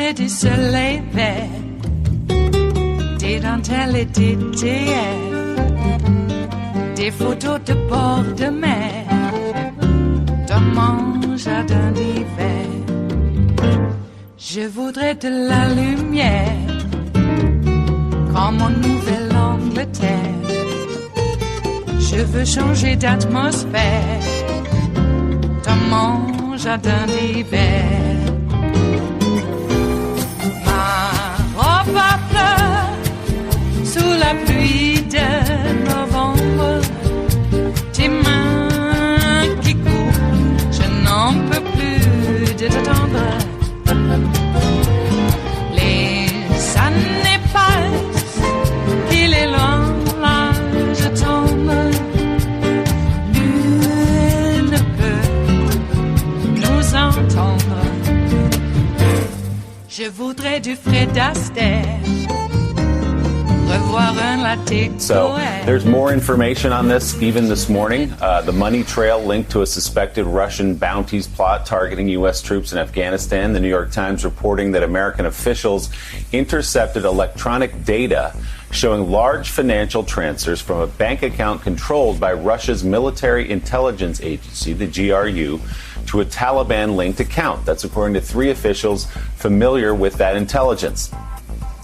j'ai du soleil vert, des dentelles et des théières, des photos de bord de mer, dans mon jardin d'hiver. Je voudrais de la lumière, comme en Nouvelle-Angleterre. Je veux changer d'atmosphère, dans mon jardin d'hiver. Ma fleur sous la pluie de novembre, tes mains qui courent, je n'en peux plus de t'attendre. Les années passent, il est loin, là je tombe. Nul ne peut nous entendre. Je voudrais du Fred Astaire, revoir un latte. So there's more information on this even this morning. The money trail linked to a suspected Russian bounties plot targeting U.S. troops in Afghanistan. The New York Times reporting that American officials intercepted electronic data showing large financial transfers from a bank account controlled by Russia's military intelligence agency, the GRU, to a Taliban-linked account. That's according to 3 officials familiar with that intelligence.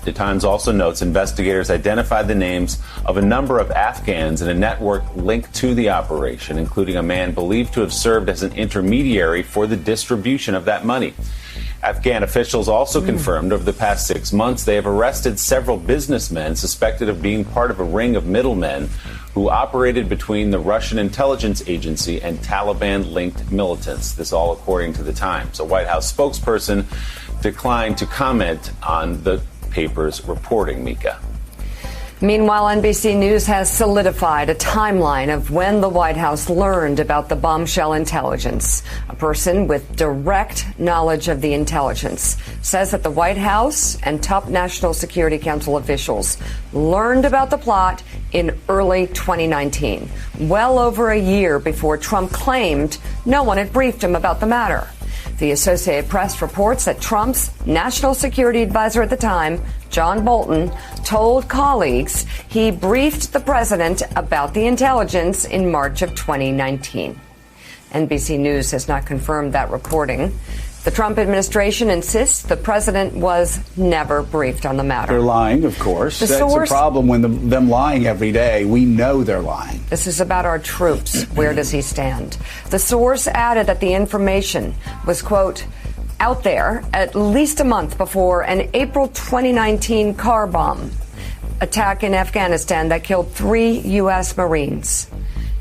The Times also notes investigators identified the names of a number of Afghans in a network linked to the operation, including a man believed to have served as an intermediary for the distribution of that money. Afghan officials also confirmed over the past 6 months they have arrested several businessmen suspected of being part of a ring of middlemen who operated between the Russian intelligence agency and Taliban-linked militants. This all according to the Times. A White House spokesperson declined to comment on the paper's reporting, Mika. Meanwhile, NBC News has solidified a timeline of when the White House learned about the bombshell intelligence. A person with direct knowledge of the intelligence says that the White House and top National Security Council officials learned about the plot in early 2019, well over a year before Trump claimed no one had briefed him about the matter. The Associated Press reports that Trump's national security advisor at the time, John Bolton, told colleagues he briefed the president about the intelligence in March of 2019. NBC News has not confirmed that reporting. The Trump administration insists the president was never briefed on the matter. They're lying, of course. That's a problem when them lying every day. We know they're lying. This is about our troops. Where does he stand? The source added that the information was, quote, out there at least a month before an April 2019 car bomb attack in Afghanistan that killed 3 U.S. Marines.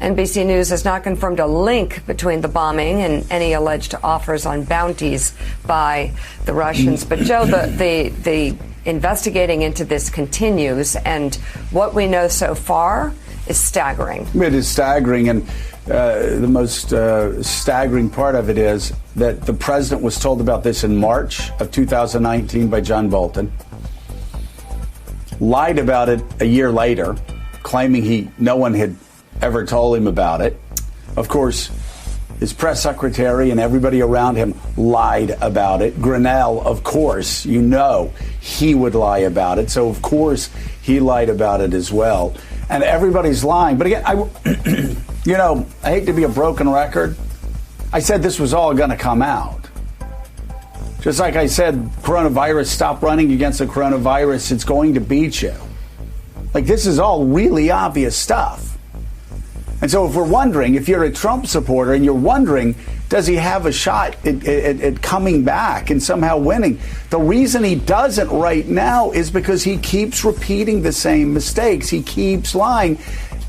NBC News has not confirmed a link between the bombing and any alleged offers on bounties by the Russians. But, Joe, the investigating into this continues, and what we know so far is staggering. It is staggering, and the most staggering part of it is that the president was told about this in March of 2019 by John Bolton, lied about it a year later, claiming no one had ever told him about it. Of course, his press secretary and everybody around him lied about it. Grinnell, of course, he would lie about it. So, of course, he lied about it as well. And everybody's lying. But again, I hate to be a broken record. I said this was all going to come out. Just like I said, coronavirus, stop running against the coronavirus. It's going to beat you. Like, this is all really obvious stuff. And so if we're wondering, if you're a Trump supporter and you're wondering, does he have a shot at coming back and somehow winning? The reason he doesn't right now is because he keeps repeating the same mistakes. He keeps lying.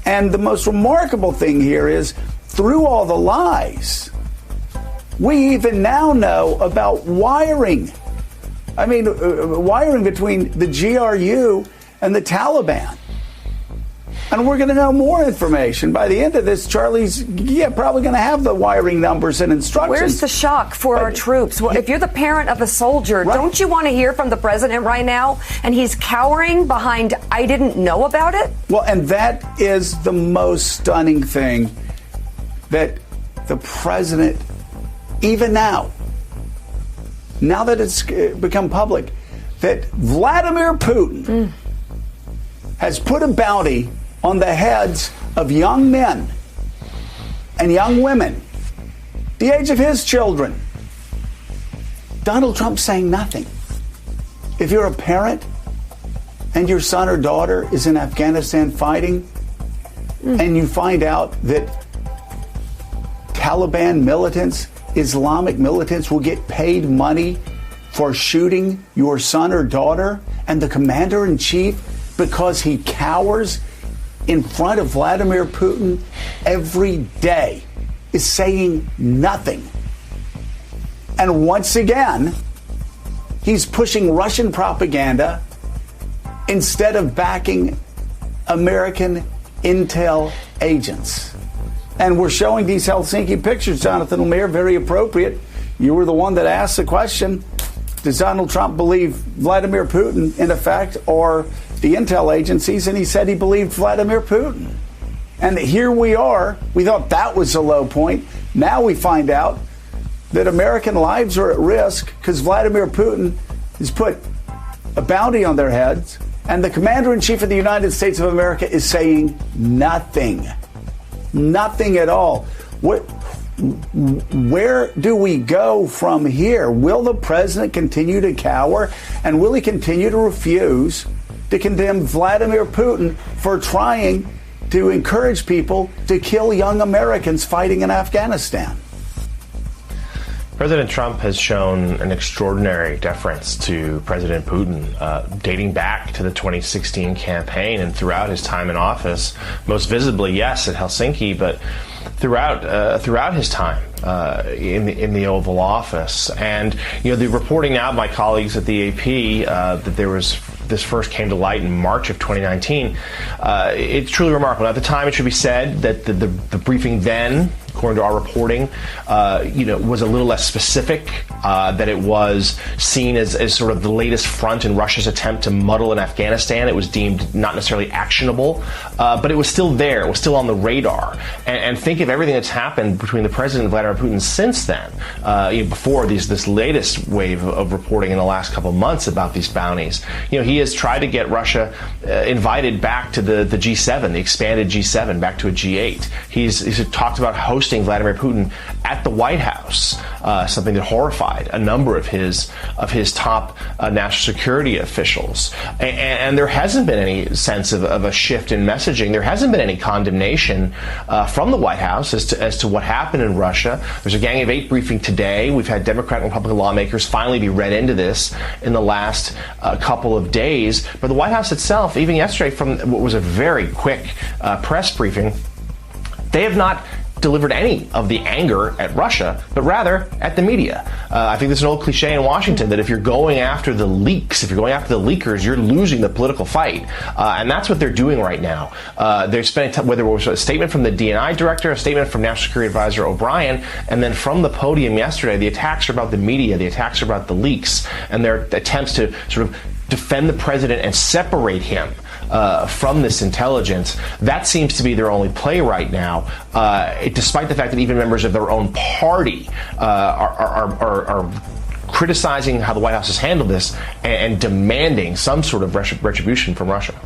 And the most remarkable thing here is, through all the lies, we even now know about wiring. I mean, wiring between the GRU and the Taliban. And we're going to know more information. By the end of this, Charlie's probably going to have the wiring numbers and instructions. Where's the shock for our troops? Well, if you're the parent of a soldier, right, don't you want to hear from the president right now? And he's cowering behind, I didn't know about it? Well, and that is the most stunning thing, that the president, even now, now that it's become public, that Vladimir Putin has put a bounty on the heads of young men and young women, the age of his children. Donald Trump saying nothing. If you're a parent and your son or daughter is in Afghanistan fighting, and you find out that Taliban militants, Islamic militants will get paid money for shooting your son or daughter, and the commander-in-chief, because he cowers in front of Vladimir Putin every day, is saying nothing. And once again, he's pushing Russian propaganda instead of backing American intel agents. And we're showing these Helsinki pictures, Jonathan Lemire, very appropriate. You were the one that asked the question, does Donald Trump believe Vladimir Putin, in effect, or the intel agencies? And he said he believed Vladimir Putin. And here we are. We thought that was a low point. Now we find out that American lives are at risk because Vladimir Putin has put a bounty on their heads, and the commander-in-chief of the United States of America is saying nothing. Nothing at all. Where do we go from here? Will the president continue to cower, and will he continue to refuse to condemn Vladimir Putin for trying to encourage people to kill young Americans fighting in Afghanistan? President Trump has shown an extraordinary deference to President Putin, dating back to the 2016 campaign and throughout his time in office, most visibly, yes, at Helsinki, but throughout his time in the Oval Office. And the reporting now of my colleagues at the AP that this first came to light in March of 2019. It's truly remarkable. At the time, it should be said that the briefing then, according to our reporting, was a little less specific, that it was seen as sort of the latest front in Russia's attempt to muddle in Afghanistan. It was deemed not necessarily actionable, but it was still there. It was still on the radar. And think of everything that's happened between the president and Vladimir Putin since then, before this latest wave of reporting in the last couple of months about these bounties. He has tried to get Russia invited back to the G7, the expanded G7, back to a G8. He's talked about hosting Vladimir Putin at the White House, something that horrified a number of his top national security officials. And there hasn't been any sense of a shift in messaging. There hasn't been any condemnation from the White House as to what happened in Russia. There's a Gang of Eight briefing today. We've had Democrat and Republican lawmakers finally be read into this in the last couple of days. But the White House itself, even yesterday, from what was a very quick press briefing, they have not delivered any of the anger at Russia, but rather at the media. I think there's an old cliche in Washington that if you're going after the leaks, if you're going after the leakers, you're losing the political fight. And that's what they're doing right now. They're spending time, whether it was a statement from the DNI director, a statement from National Security Advisor O'Brien, and then from the podium yesterday, the attacks are about the media, the attacks are about the leaks, and their attempts to sort of defend the president and separate him from this intelligence. That seems to be their only play right now, despite the fact that even members of their own party are criticizing how the White House has handled this and demanding some sort of retribution from Russia.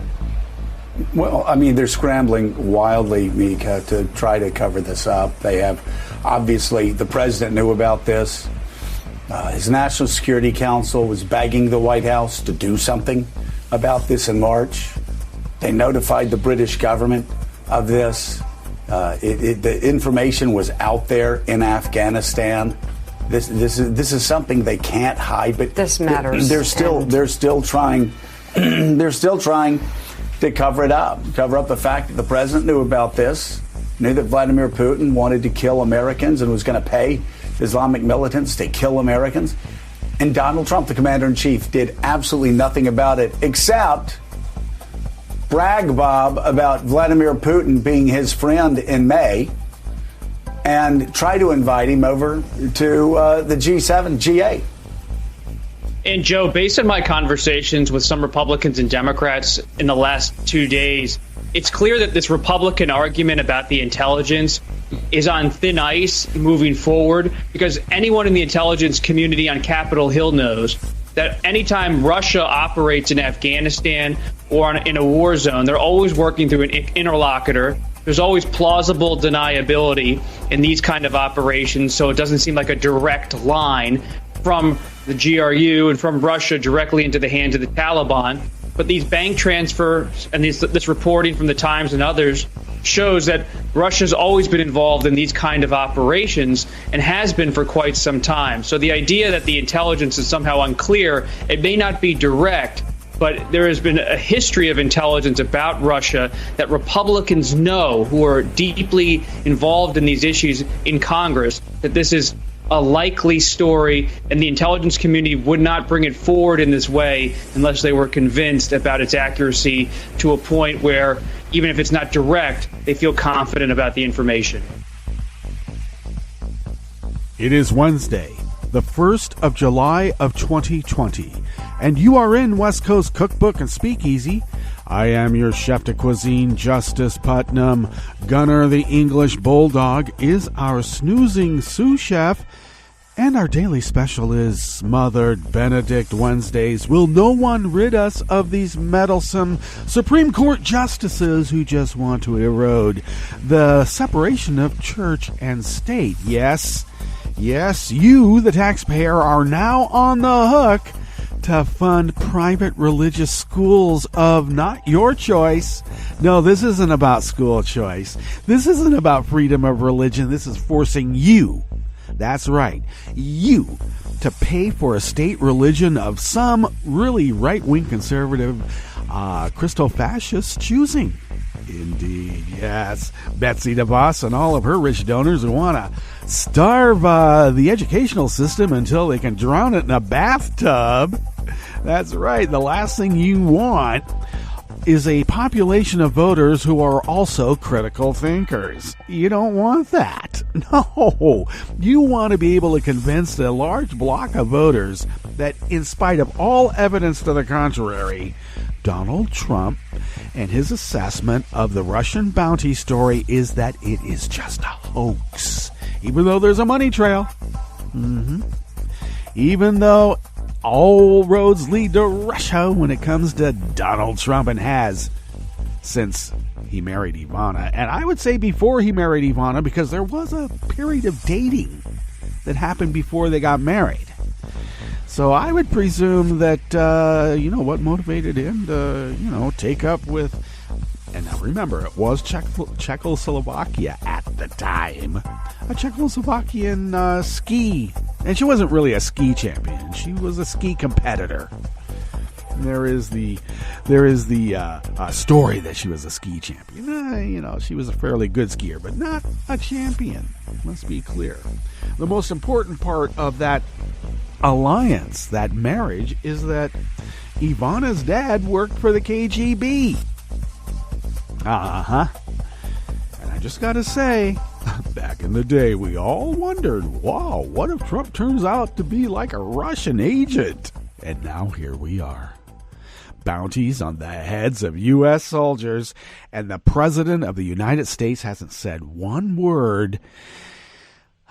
Well, I mean, they're scrambling wildly, Mika, to try to cover this up. They have, obviously, the president knew about this. His National Security Council was begging the White House to do something about this in March. They notified the British government of this. The information was out there in Afghanistan. This is something they can't hide. But this matters. They're still trying. They're still trying to cover it up. Cover up the fact that the president knew about this, knew that Vladimir Putin wanted to kill Americans and was going to pay Islamic militants to kill Americans. And Donald Trump, the commander-in-chief, did absolutely nothing about it except brag Bob about Vladimir Putin being his friend in May and try to invite him over to the G7, G8. And Joe, based on my conversations with some Republicans and Democrats in the last 2 days, it's clear that this Republican argument about the intelligence is on thin ice moving forward, because anyone in the intelligence community on Capitol Hill knows that anytime Russia operates in Afghanistan or in a war zone, they're always working through an interlocutor. There's always plausible deniability in these kind of operations, so it doesn't seem like a direct line from the GRU and from Russia directly into the hands of the Taliban. But these bank transfers and this reporting from the Times and others shows that Russia's always been involved in these kind of operations and has been for quite some time. So the idea that the intelligence is somehow unclear, it may not be direct, but there has been a history of intelligence about Russia that Republicans know, who are deeply involved in these issues in Congress, that this is a likely story, and the intelligence community would not bring it forward in this way unless they were convinced about its accuracy to a point where, even if it's not direct, they feel confident about the information. It is Wednesday, the 1st of July of 2020, and you are in West Coast Cookbook and Speakeasy. I am your chef de cuisine, Justice Putnam. Gunner the English Bulldog is our snoozing sous chef. And our daily special is Smothered Benedict Wednesdays. Will no one rid us of these meddlesome Supreme Court justices who just want to erode the separation of church and state? Yes, you, the taxpayer, are now on the hook to fund private religious schools of not your choice. No, this isn't about school choice. This isn't about freedom of religion. This is forcing you, that's right, you, to pay for a state religion of some really right-wing conservative Christo-fascist choosing. Indeed, yes. Betsy DeVos and all of her rich donors who want to starve the educational system until they can drown it in a bathtub. That's right. The last thing you want is a population of voters who are also critical thinkers. You don't want that. No. You want to be able to convince a large block of voters that, in spite of all evidence to the contrary, Donald Trump and his assessment of the Russian bounty story is that it is just a hoax. Even though there's a money trail. Even though all roads lead to Russia when it comes to Donald Trump, and has since he married Ivana. And I would say before he married Ivana, because there was a period of dating that happened before they got married. So I would presume that, what motivated him to, take up with, and now remember, it was Czechoslovakia at the time, a Czechoslovakian ski. And she wasn't really a ski champion. She was a ski competitor. There is the story that she was a ski champion. She was a fairly good skier, but not a champion. Let's be clear. The most important part of that alliance, that marriage, is that Ivana's dad worked for the KGB. And I just gotta say, back in the day, we all wondered, wow, what if Trump turns out to be like a Russian agent? And now here we are. Bounties on the heads of U.S. soldiers, and the President of the United States hasn't said one word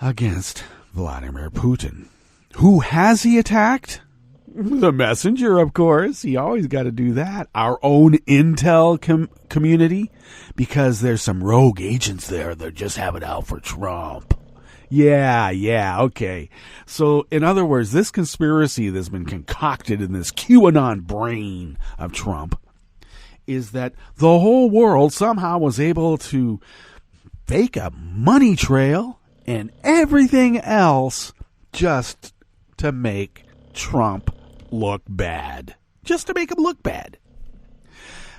against Vladimir Putin. Who has he attacked? The messenger, of course. He always got to do that. Our own intel community, because there's some rogue agents there that just have it out for Trump. Yeah, okay. So, in other words, this conspiracy that's been concocted in this QAnon brain of Trump is that the whole world somehow was able to fake a money trail and everything else just to make Trump look bad. Just to make him look bad.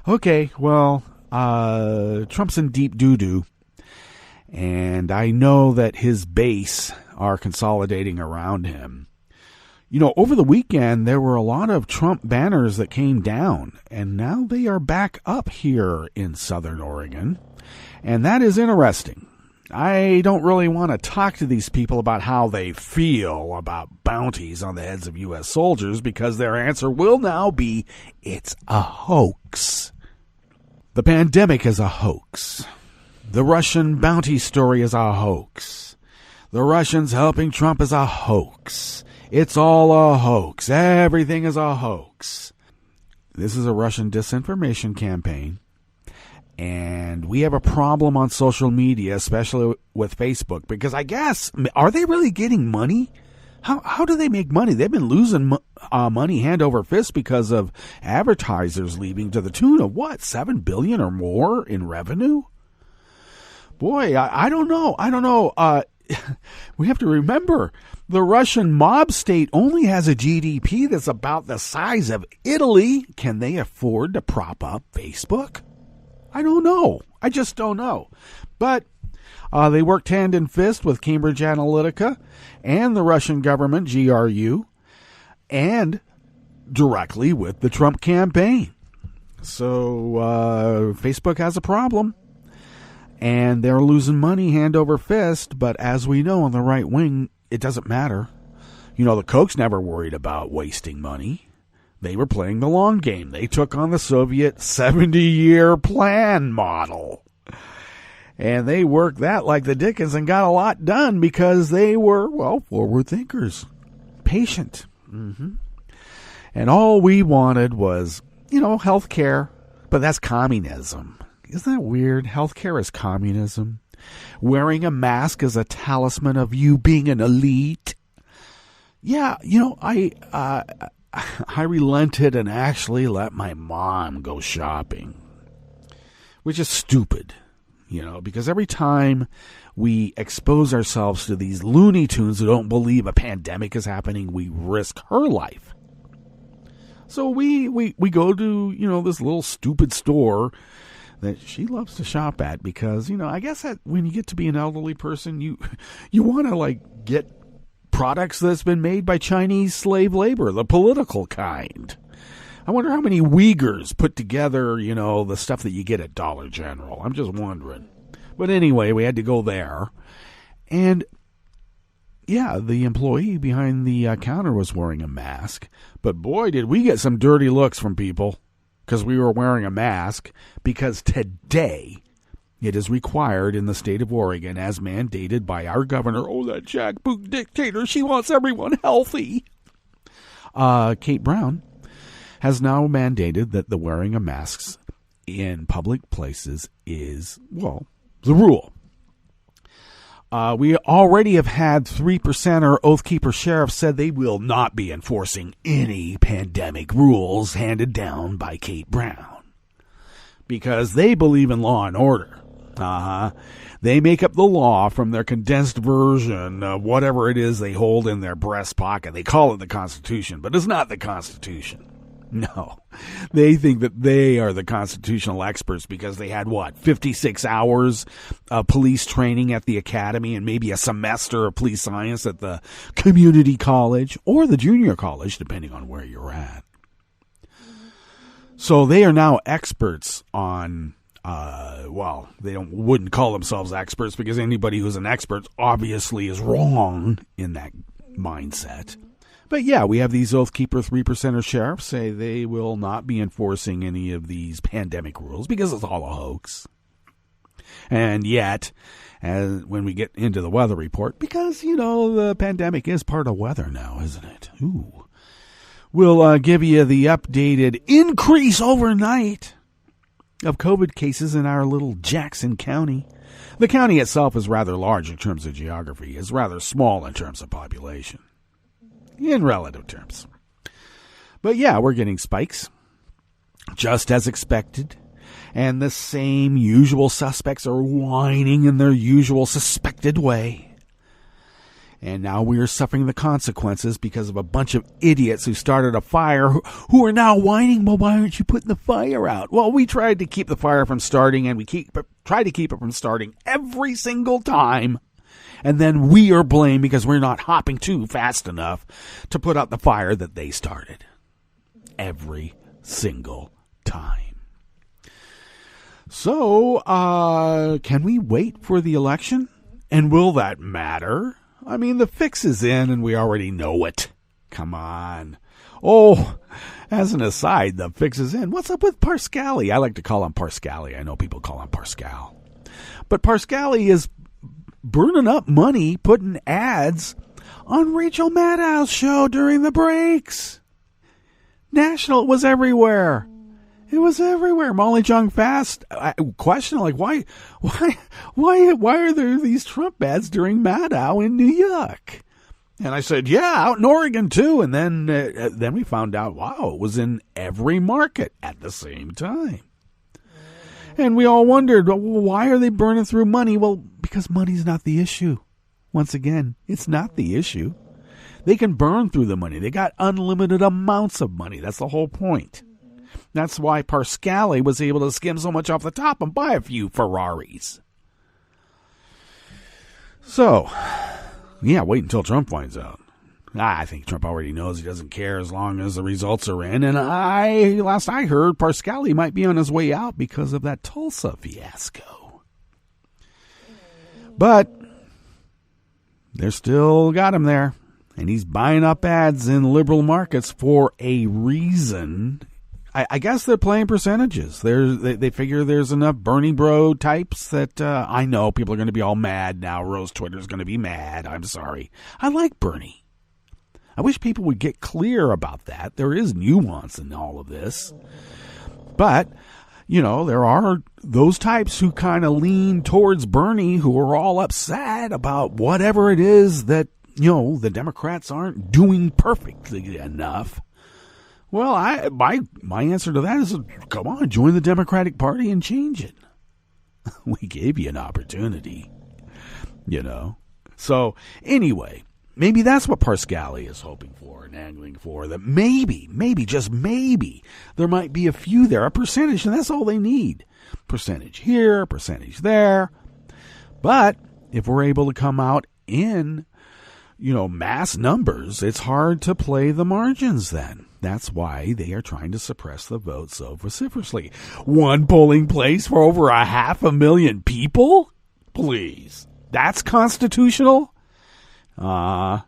Okay, well, Trump's in deep doo-doo. And I know that his base are consolidating around him. Over the weekend, there were a lot of Trump banners that came down, and now they are back up here in Southern Oregon. And that is interesting. I don't really want to talk to these people about how they feel about bounties on the heads of U.S. soldiers, because their answer will now be, it's a hoax. The pandemic is a hoax. The Russian bounty story is a hoax. The Russians helping Trump is a hoax. It's all a hoax. Everything is a hoax. This is a Russian disinformation campaign. And we have a problem on social media, especially with Facebook, because I guess, are they really getting money? How do they make money? They've been losing money hand over fist because of advertisers leaving to the tune of, what, $7 billion or more in revenue? Boy, I don't know. We have to remember, the Russian mob state only has a GDP that's about the size of Italy. Can they afford to prop up Facebook? I don't know. I just don't know. But they worked hand in fist with Cambridge Analytica and the Russian government, GRU, and directly with the Trump campaign. So Facebook has a problem. And they're losing money hand over fist, but as we know on the right wing, it doesn't matter. You know, the Kochs never worried about wasting money. They were playing the long game. They took on the Soviet 70-year plan model. And they worked that like the Dickens and got a lot done because they were, well, forward thinkers. Patient. And all we wanted was, you know, health care, but that's communism. Isn't that weird? Healthcare is communism. Wearing a mask is a talisman of you being an elite. Yeah, you know, I relented and actually let my mom go shopping, which is stupid, you know, because every time we expose ourselves to these Looney Tunes who don't believe a pandemic is happening, we risk her life. So we go to, you know, this little stupid store that she loves to shop at because, you know, I guess that when you get to be an elderly person, you want to, like, get products that's been made by Chinese slave labor, the political kind. I wonder how many Uyghurs put together, you know, the stuff that you get at Dollar General. I'm just wondering. But anyway, we had to go there. And, yeah, the employee behind the counter was wearing a mask. But, boy, did we get some dirty looks from people. Because we were wearing a mask, because today it is required in the state of Oregon as mandated by our governor. Oh, that jackboot dictator, she wants everyone healthy. Kate Brown has now mandated that the wearing of masks in public places is, well, the rule. We already have had 3% Oath Keeper sheriffs said they will not be enforcing any pandemic rules handed down by Kate Brown because they believe in law and order. They make up the law from their condensed version of whatever it is they hold in their breast pocket. They call it the Constitution, but it's not the Constitution. No, they think that they are the constitutional experts because they had, 56 hours of police training at the academy and maybe a semester of police science at the community college or the junior college, depending on where you're at. So they are now experts on, they wouldn't call themselves experts because anybody who's an expert obviously is wrong in that mindset. But yeah, we have these Oath Keeper 3%er sheriffs say they will not be enforcing any of these pandemic rules because it's all a hoax. And yet, when we get into the weather report, because, you know, the pandemic is part of weather now, isn't it? Ooh. We'll give you the updated increase overnight of COVID cases in our little Jackson County. The county itself is rather large in terms of geography. It's rather small in terms of population. In relative terms. But yeah, we're getting spikes, just as expected. And the same usual suspects are whining in their usual suspected way. And now we are suffering the consequences because of a bunch of idiots who started a fire who are now whining, well, why aren't you putting the fire out? Well, we tried to keep the fire from starting, and we try to keep it from starting every single time. And then we are blamed because we're not hopping too fast enough to put out the fire that they started. Every single time. So, can we wait for the election? And will that matter? I mean, the fix is in and we already know it. Come on. Oh, as an aside, the fix is in. What's up with Parscali? I like to call him Parscali. I know people call him Pascal. But Parscale is burning up money putting ads on Rachel Maddow's show during the breaks. National was everywhere. It was everywhere. Molly Jong Fast question like why are there these Trump ads during Maddow in New York? And I said, yeah, out in Oregon too. And then we found out, wow, it was in every market at the same time. And we all wondered, well, why are they burning through money? Well, because money's not the issue. Once again, it's not the issue. They can burn through the money. They got unlimited amounts of money. That's the whole point. That's why Parscale was able to skim so much off the top and buy a few Ferraris. So, yeah, wait until Trump finds out. I think Trump already knows he doesn't care as long as the results are in. And last I heard, Parscale might be on his way out because of that Tulsa fiasco. But they're still got him there. And he's buying up ads in liberal markets for a reason. I guess they're playing percentages. They figure there's enough Bernie bro types that I know people are going to be all mad now. Rose Twitter's going to be mad. I'm sorry. I like Bernie. I wish people would get clear about that. There is nuance in all of this. But, you know, there are those types who kind of lean towards Bernie who are all upset about whatever it is that, you know, the Democrats aren't doing perfectly enough. Well, my answer to that is, come on, join the Democratic Party and change it. We gave you an opportunity, you know. So, anyway, maybe that's what Parscale is hoping for and angling for, that maybe, just maybe, there might be a few there, a percentage, and that's all they need. Percentage here, percentage there. But if we're able to come out in, you know, mass numbers, it's hard to play the margins then. That's why they are trying to suppress the vote so vociferously. One polling place for over 500,000 people? Please. That's constitutional? When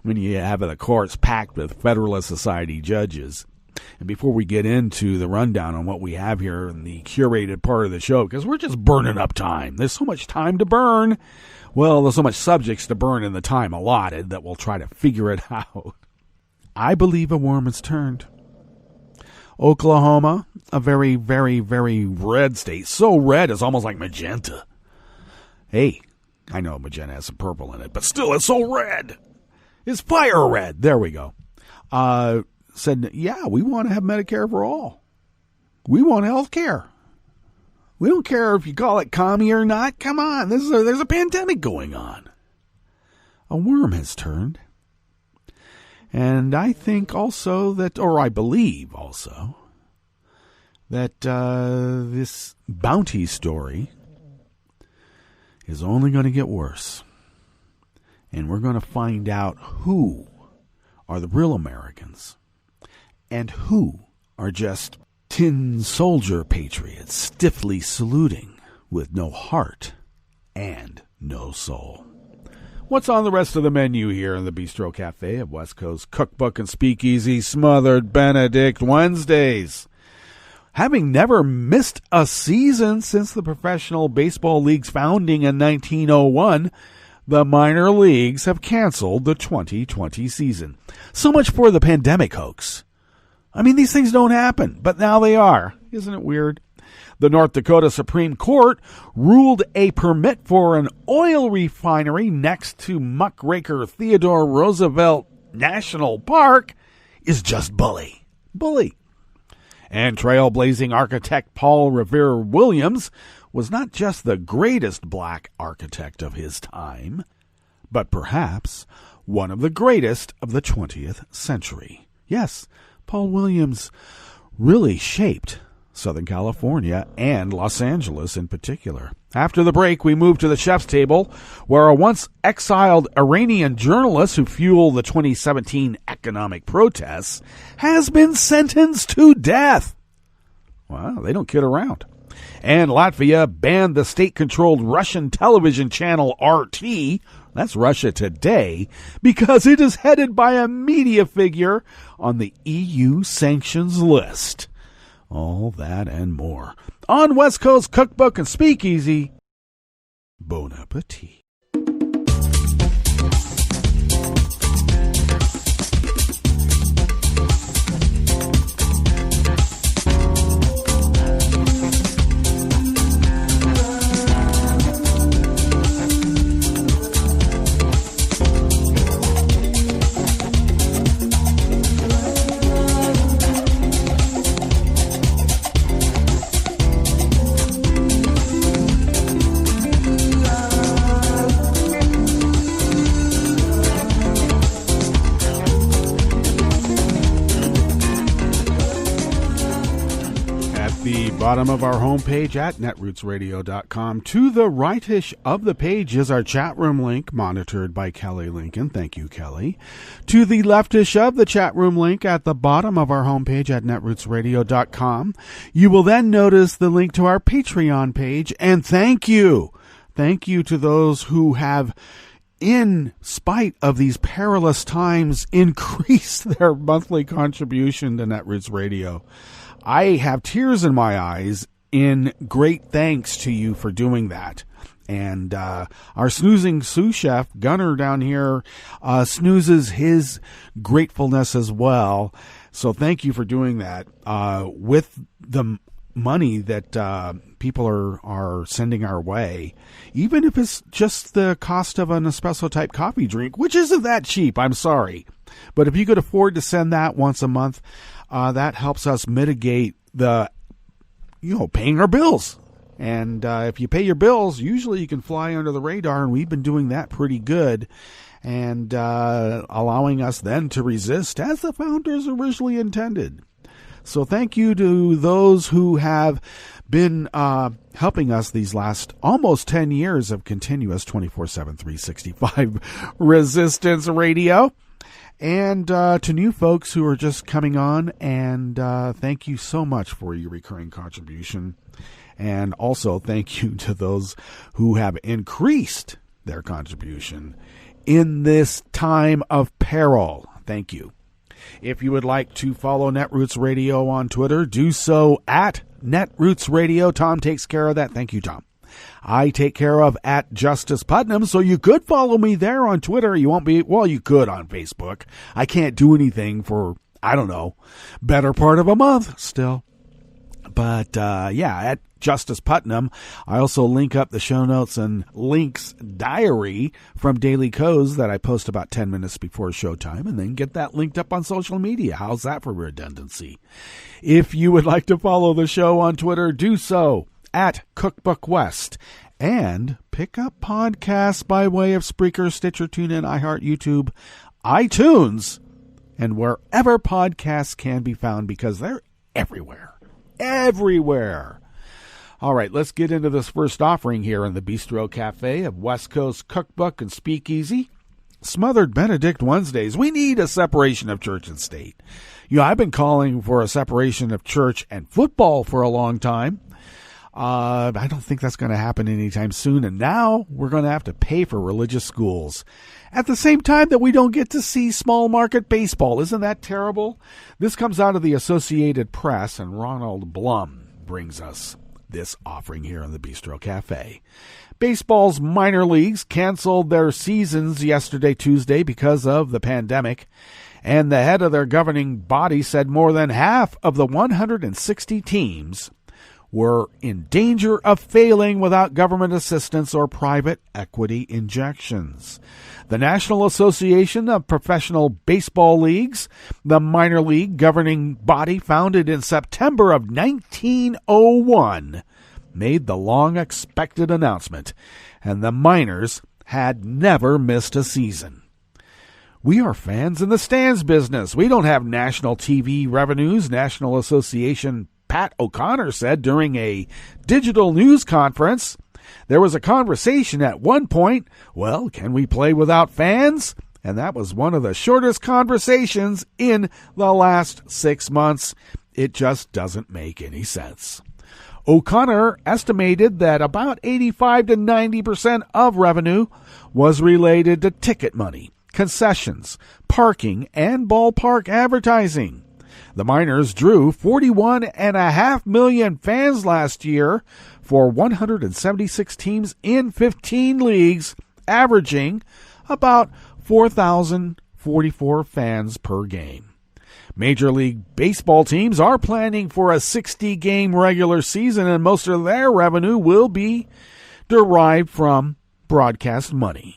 you have the courts packed with Federalist Society judges. And before we get into the rundown on what we have here in the curated part of the show, because we're just burning up time. There's so much time to burn. Well, there's so much subjects to burn in the time allotted that we'll try to figure it out. I believe a worm has turned. Oklahoma, a very, very, very red state. So red it's almost like magenta. Hey, I know magenta has some purple in it, but still it's so red. It's fire red. There we go. Said, yeah, we want to have Medicare for all. We want health care. We don't care if you call it commie or not. Come on, there's a pandemic going on. A worm has turned. And I think also that, or I believe also, that this bounty story is only going to get worse. And we're going to find out who are the real Americans and who are just tin soldier patriots stiffly saluting with no heart and no soul. What's on the rest of the menu here in the Bistro Cafe of West Coast Cookbook and Speakeasy Smothered Benedict Wednesdays? Having never missed a season since the Professional Baseball League's founding in 1901, the minor leagues have canceled the 2020 season. So much for the pandemic hoax. I mean, these things don't happen, but now they are. Isn't it weird? The North Dakota Supreme Court ruled a permit for an oil refinery next to muckraker Theodore Roosevelt National Park is just bully. And trailblazing architect Paul Revere Williams was not just the greatest black architect of his time, but perhaps one of the greatest of the 20th century. Yes, Paul Williams really shaped Southern California and Los Angeles in particular. After the break, we move to the chef's table, where a once exiled Iranian journalist who fueled the 2017 economic protests has been sentenced to death. Wow, they don't kid around. And Latvia banned the state-controlled Russian television channel RT, that's Russia Today, because it is headed by a media figure on the EU sanctions list. All that and more on West Coast Cookbook and Speakeasy. Bon appetit. Bottom of our homepage at netrootsradio.com. To the rightish of the page is our chat room link, monitored by Kelly Lincoln. Thank you, Kelly. To the leftish of the chat room link at the bottom of our homepage at netrootsradio.com, you will then notice the link to our Patreon page. And thank you. Thank you to those who have, in spite of these perilous times, increased their monthly contribution to Netroots Radio. I have tears in my eyes in great thanks to you for doing that. And our snoozing sous chef, Gunnar, down here, snoozes his gratefulness as well. So thank you for doing that. With the money that people are sending our way, even if it's just the cost of an espresso-type coffee drink, which isn't that cheap, I'm sorry. But if you could afford to send that once a month, that helps us mitigate the, paying our bills. And if you pay your bills, usually you can fly under the radar, and we've been doing that pretty good, and allowing us then to resist as the founders originally intended. So thank you to those who have been helping us these last almost 10 years of continuous 24/7, 365 Resistance Radio. And to new folks who are just coming on, and thank you so much for your recurring contribution. And also thank you to those who have increased their contribution in this time of peril. Thank you. If you would like to follow Netroots Radio on Twitter, do so at Netroots Radio. Tom takes care of that. Thank you, Tom. I take care of at Justice Putnam, so you could follow me there on Twitter. You won't be, well, you could on Facebook. I can't do anything for, better part of a month still. But, at Justice Putnam. I also link up the show notes and links diary from Daily Codes that I post about 10 minutes before showtime, and then get that linked up on social media. How's that for redundancy? If you would like to follow the show on Twitter, do so at Cookbook West, and pick up podcasts by way of Spreaker, Stitcher, TuneIn, iHeart, YouTube, iTunes, and wherever podcasts can be found, because they're everywhere. Everywhere. All right, let's get into this first offering here in the Bistro Cafe of West Coast Cookbook and Speakeasy. Smothered Benedict Wednesdays. We need a separation of church and state. I've been calling for a separation of church and football for a long time. I don't think that's going to happen anytime soon, and now we're going to have to pay for religious schools at the same time that we don't get to see small market baseball. Isn't that terrible? This comes out of the Associated Press, and Ronald Blum brings us this offering here in the Bistro Cafe. Baseball's minor leagues canceled their seasons yesterday, Tuesday, because of the pandemic, and the head of their governing body said more than half of the 160 teams were in danger of failing without government assistance or private equity injections. The National Association of Professional Baseball Leagues, the minor league governing body founded in September of 1901, made the long-expected announcement, and the minors had never missed a season. We are fans in the stands business. We don't have national TV revenues, National Association Pat O'Connor said during a digital news conference. There was a conversation at one point, well, can we play without fans? And that was one of the shortest conversations in the last 6 months. It just doesn't make any sense. O'Connor estimated that about 85 to 90% of revenue was related to ticket money, concessions, parking, and ballpark advertising. The Miners drew 41.5 million fans last year for 176 teams in 15 leagues, averaging about 4,044 fans per game. Major League Baseball teams are planning for a 60-game regular season, and most of their revenue will be derived from broadcast money.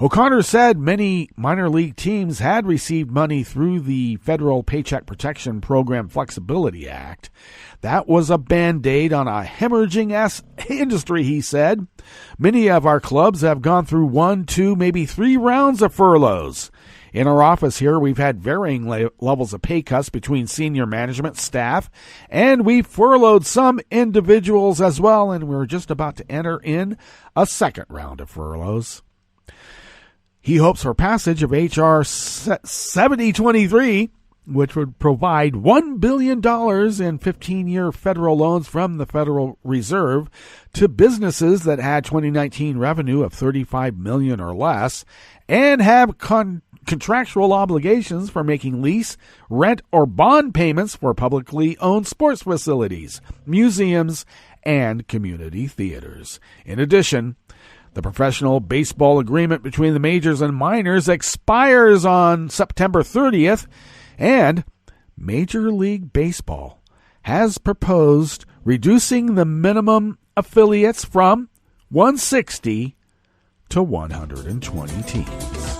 O'Connor said many minor league teams had received money through the Federal Paycheck Protection Program Flexibility Act. That was a Band-Aid on a hemorrhaging industry, he said. Many of our clubs have gone through 1, 2, maybe 3 rounds of furloughs. In our office here, we've had varying levels of pay cuts between senior management staff, and we furloughed some individuals as well, and we're just about to enter in a second round of furloughs. He hopes for passage of H.R. 7023, which would provide $1 billion in 15-year federal loans from the Federal Reserve to businesses that had 2019 revenue of $35 million or less and have contractual obligations for making lease, rent, or bond payments for publicly owned sports facilities, museums, and community theaters. In addition, the professional baseball agreement between the majors and minors expires on September 30th, and Major League Baseball has proposed reducing the minimum affiliates from 160 to 120 teams.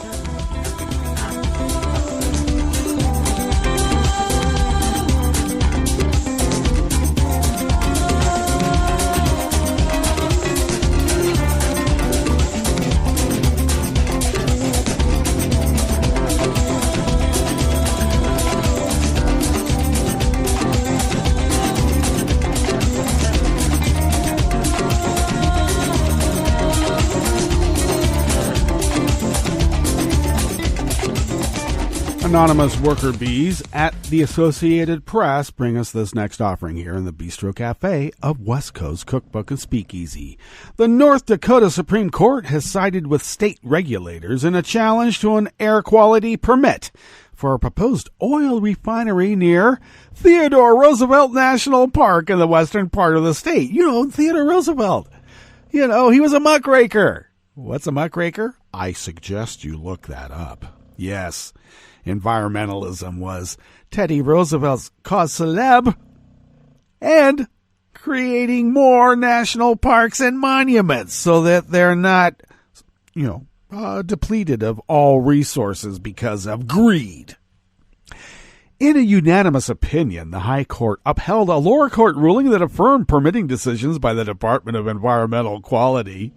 Anonymous worker bees at the Associated Press bring us this next offering here in the Bistro Cafe of West Coast Cookbook and Speakeasy. The North Dakota Supreme Court has sided with state regulators in a challenge to an air quality permit for a proposed oil refinery near Theodore Roosevelt National Park in the western part of the state. You know, Theodore Roosevelt. You know, he was a muckraker. What's a muckraker? I suggest you look that up. Yes. Environmentalism was Teddy Roosevelt's cause célèbre, and creating more national parks and monuments so that they're not, depleted of all resources because of greed. In a unanimous opinion, the High Court upheld a lower court ruling that affirmed permitting decisions by the Department of Environmental Quality.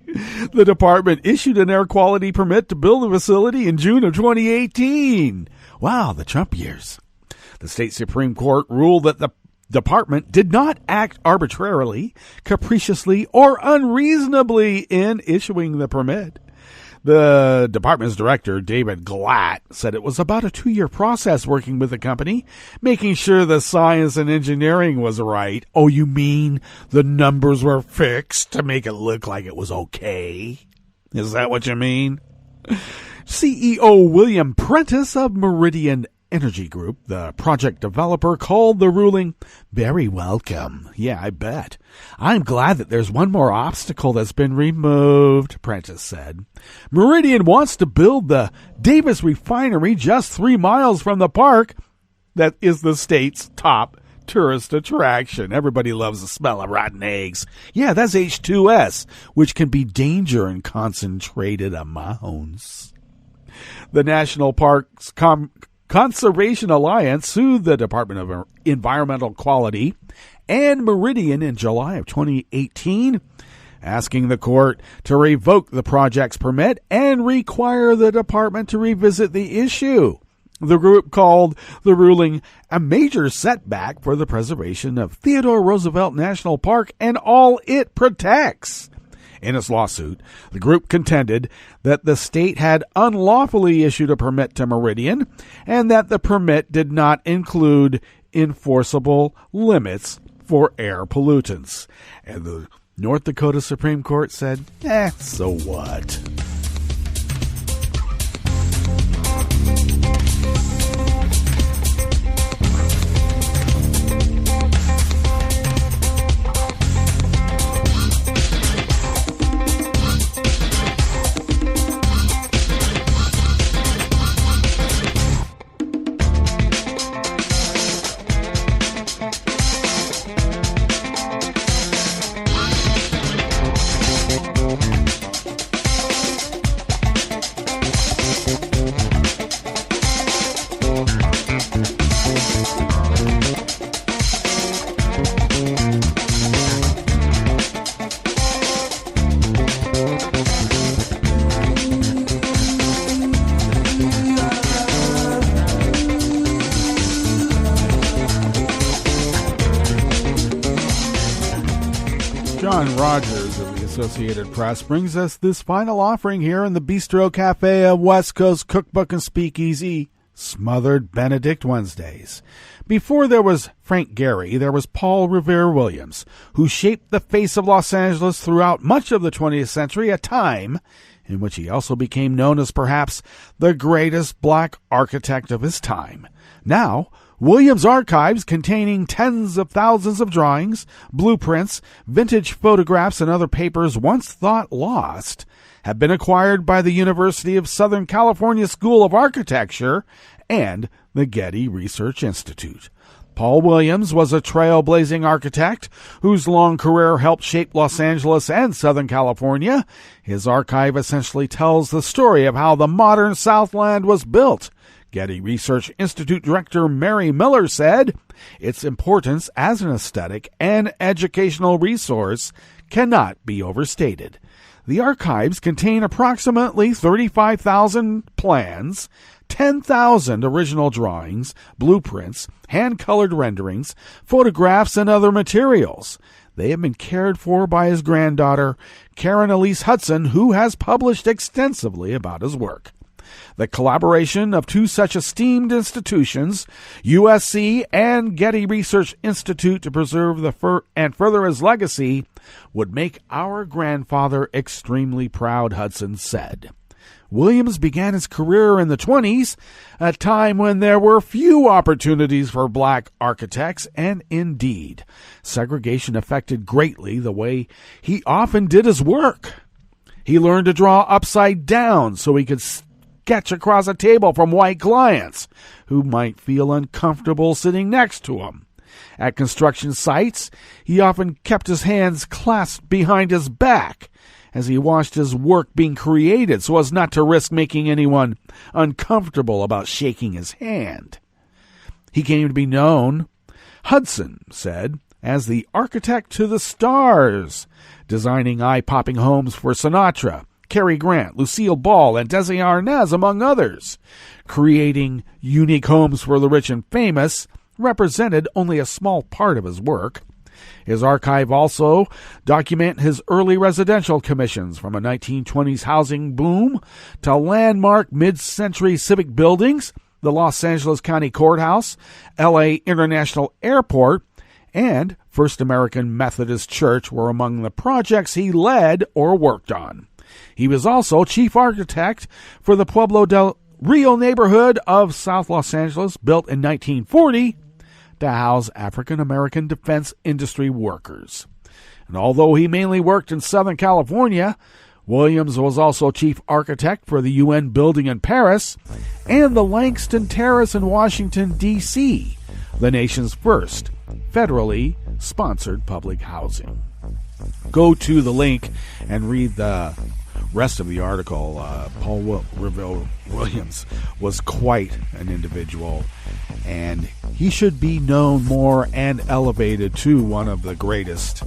The department issued an air quality permit to build the facility in June of 2018. Wow, the Trump years. The state Supreme Court ruled that the department did not act arbitrarily, capriciously, or unreasonably in issuing the permit. The department's director, David Glatt, said it was about a 2-year process working with the company, making sure the science and engineering was right. Oh, you mean the numbers were fixed to make it look like it was okay? Is that what you mean? CEO William Prentice of Meridian Energy Group, the project developer, called the ruling very welcome. Yeah, I bet. I'm glad that there's one more obstacle that's been removed, Prentice said. Meridian wants to build the Davis refinery just 3 miles from the park that is the state's top tourist attraction. Everybody loves the smell of rotten eggs. Yeah, that's H2S, which can be danger in concentrated amounts. The National Parks Conservation Alliance sued the Department of Environmental Quality and Meridian in July of 2018, asking the court to revoke the project's permit and require the department to revisit the issue. The group called the ruling a major setback for the preservation of Theodore Roosevelt National Park and all it protects. In its lawsuit, the group contended that the state had unlawfully issued a permit to Meridian and that the permit did not include enforceable limits for air pollutants. And the North Dakota Supreme Court said, so what? John Rogers of the Associated Press brings us this final offering here in the Bistro Cafe of West Coast Cookbook and Speakeasy, Smothered Benedict Wednesdays. Before there was Frank Gehry, there was Paul Revere Williams, who shaped the face of Los Angeles throughout much of the 20th century, a time in which he also became known as perhaps the greatest black architect of his time. Now, Williams' archives, containing tens of thousands of drawings, blueprints, vintage photographs, and other papers once thought lost, have been acquired by the University of Southern California School of Architecture and the Getty Research Institute. Paul Williams was a trailblazing architect whose long career helped shape Los Angeles and Southern California. His archive essentially tells the story of how the modern Southland was built. Getty Research Institute Director Mary Miller said, "Its importance as an aesthetic and educational resource cannot be overstated." The archives contain approximately 35,000 plans, 10,000 original drawings, blueprints, hand-colored renderings, photographs, and other materials. They have been cared for by his granddaughter, Karen Elise Hudson, who has published extensively about his work. The collaboration of two such esteemed institutions, USC and Getty Research Institute, to preserve and further his legacy would make our grandfather extremely proud, Hudson said. Williams began his career in the 20s, a time when there were few opportunities for black architects, and indeed, segregation affected greatly the way he often did his work. He learned to draw upside down so he could sketch across a table from white clients who might feel uncomfortable sitting next to him. At construction sites, he often kept his hands clasped behind his back as he watched his work being created so as not to risk making anyone uncomfortable about shaking his hand. He came to be known, Hudson said, as the architect to the stars, designing eye-popping homes for Sinatra, Cary Grant, Lucille Ball, and Desi Arnaz, among others. Creating unique homes for the rich and famous represented only a small part of his work. His archive also documents his early residential commissions, from a 1920s housing boom to landmark mid-century civic buildings, the Los Angeles County Courthouse, LA International Airport, and First American Methodist Church were among the projects he led or worked on. He was also chief architect for the Pueblo del Rio neighborhood of South Los Angeles, built in 1940 to house African-American defense industry workers. And although he mainly worked in Southern California, Williams was also chief architect for the UN building in Paris and the Langston Terrace in Washington, D.C., the nation's first federally sponsored public housing. Go to the link and read the rest of the article. Paul Revere Williams was quite an individual, and he should be known more and elevated to one of the greatest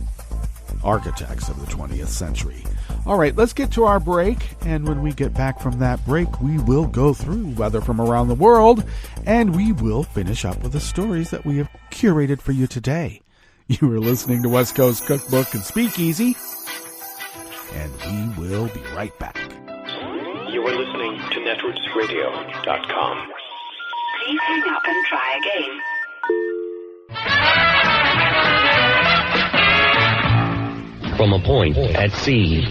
architects of the 20th century. All right, let's get to our break, and when we get back from that break, we will go through weather from around the world, and we will finish up with the stories that we have curated for you today. You are listening to West Coast Cookbook and Speakeasy, and we will be right back. You are listening to netrootsradio.com. Please hang up and try again. From a point at sea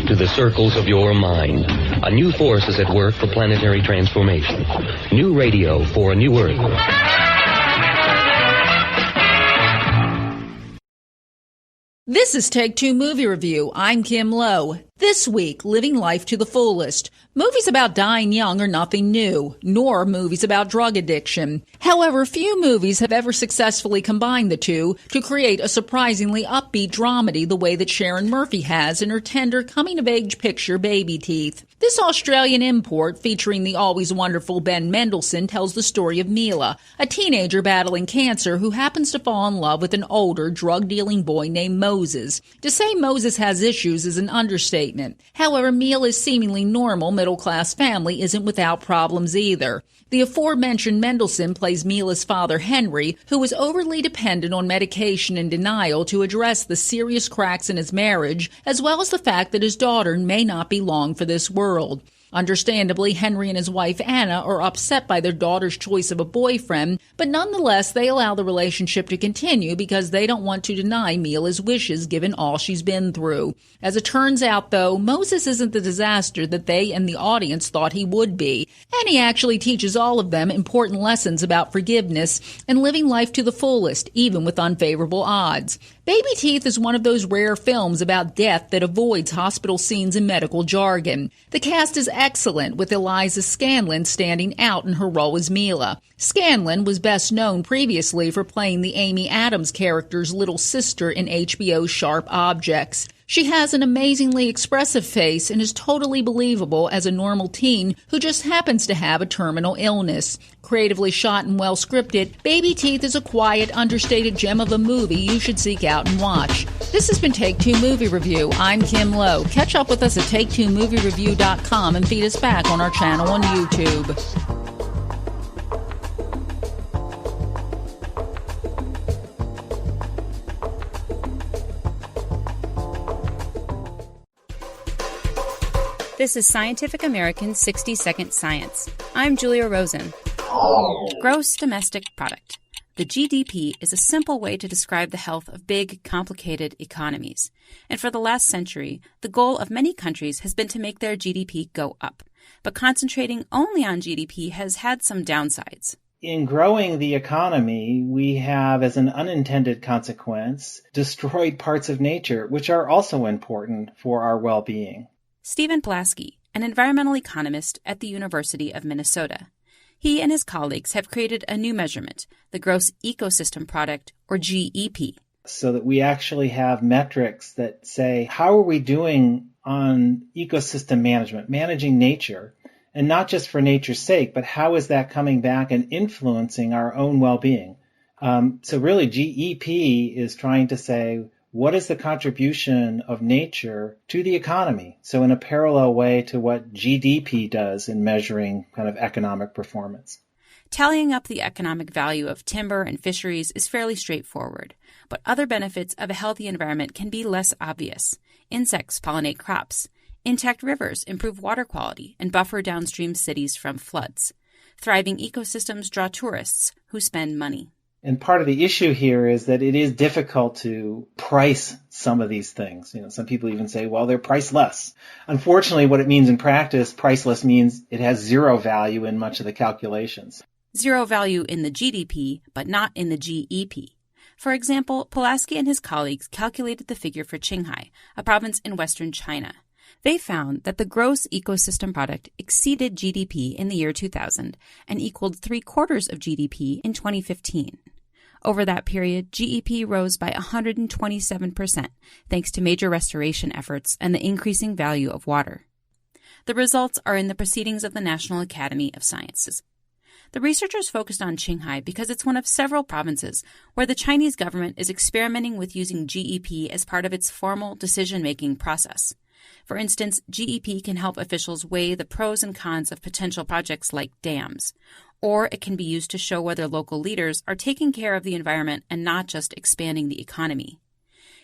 to the circles of your mind, a new force is at work for planetary transformation. New radio for a new Earth. This is Take Two Movie Review. I'm Kim Lowe. This week, living life to the fullest. Movies about dying young are nothing new, nor movies about drug addiction. However, few movies have ever successfully combined the two to create a surprisingly upbeat dramedy the way that Sharon Murphy has in her tender coming-of-age picture Baby Teeth. This Australian import, featuring the always wonderful Ben Mendelsohn, tells the story of Mila, a teenager battling cancer who happens to fall in love with an older, drug-dealing boy named Moses. To say Moses has issues is an understatement, understatement. However, Mila's seemingly normal middle-class family isn't without problems either. The aforementioned Mendelsohn plays Mila's father, Henry, who is overly dependent on medication and denial to address the serious cracks in his marriage, as well as the fact that his daughter may not be long for this world. Understandably, Henry and his wife Anna are upset by their daughter's choice of a boyfriend, but nonetheless they allow the relationship to continue because they don't want to deny Mila's wishes given all she's been through. As it turns out, though, Moses isn't the disaster that they and the audience thought he would be, and he actually teaches all of them important lessons about forgiveness and living life to the fullest, even with unfavorable odds. Baby Teeth is one of those rare films about death that avoids hospital scenes and medical jargon. The cast is excellent, with Eliza Scanlon standing out in her role as Mila. Scanlon was best known previously for playing the Amy Adams character's little sister in HBO's Sharp Objects. She has an amazingly expressive face and is totally believable as a normal teen who just happens to have a terminal illness. Creatively shot and well scripted, Baby Teeth is a quiet, understated gem of a movie you should seek out and watch. This has been Take Two Movie Review. I'm Kim Lowe. Catch up with us at TakeTwoMovieReview.com and feed us back on our channel on YouTube. This is Scientific American's 60-Second Science. I'm Julia Rosen. Gross domestic product. The GDP is a simple way to describe the health of big, complicated economies. And for the last century, the goal of many countries has been to make their GDP go up. But concentrating only on GDP has had some downsides. In growing the economy, we have, as an unintended consequence, destroyed parts of nature, which are also important for our well-being. Stephen Pulaski, an environmental economist at the University of Minnesota. He and his colleagues have created a new measurement, the Gross Ecosystem Product, or GEP. So that we actually have metrics that say, how are we doing on ecosystem management, managing nature, and not just for nature's sake, but how is that coming back and influencing our own well-being? So really, GEP is trying to say, what is the contribution of nature to the economy? So in a parallel way to what GDP does in measuring kind of economic performance. Tallying up the economic value of timber and fisheries is fairly straightforward, but other benefits of a healthy environment can be less obvious. Insects pollinate crops. Intact rivers improve water quality and buffer downstream cities from floods. Thriving ecosystems draw tourists who spend money. And part of the issue here is that it is difficult to price some of these things. Some people even say, well, they're priceless. Unfortunately, what it means in practice, priceless means it has zero value in much of the calculations. Zero value in the GDP, but not in the GEP. For example, Pulaski and his colleagues calculated the figure for Qinghai, a province in western China. They found that the gross ecosystem product exceeded GDP in the year 2000 and equaled 3/4 of GDP in 2015. Over that period, GEP rose by 127%, thanks to major restoration efforts and the increasing value of water. The results are in the Proceedings of the National Academy of Sciences. The researchers focused on Qinghai because it's one of several provinces where the Chinese government is experimenting with using GEP as part of its formal decision-making process. For instance, GEP can help officials weigh the pros and cons of potential projects like dams, or it can be used to show whether local leaders are taking care of the environment and not just expanding the economy.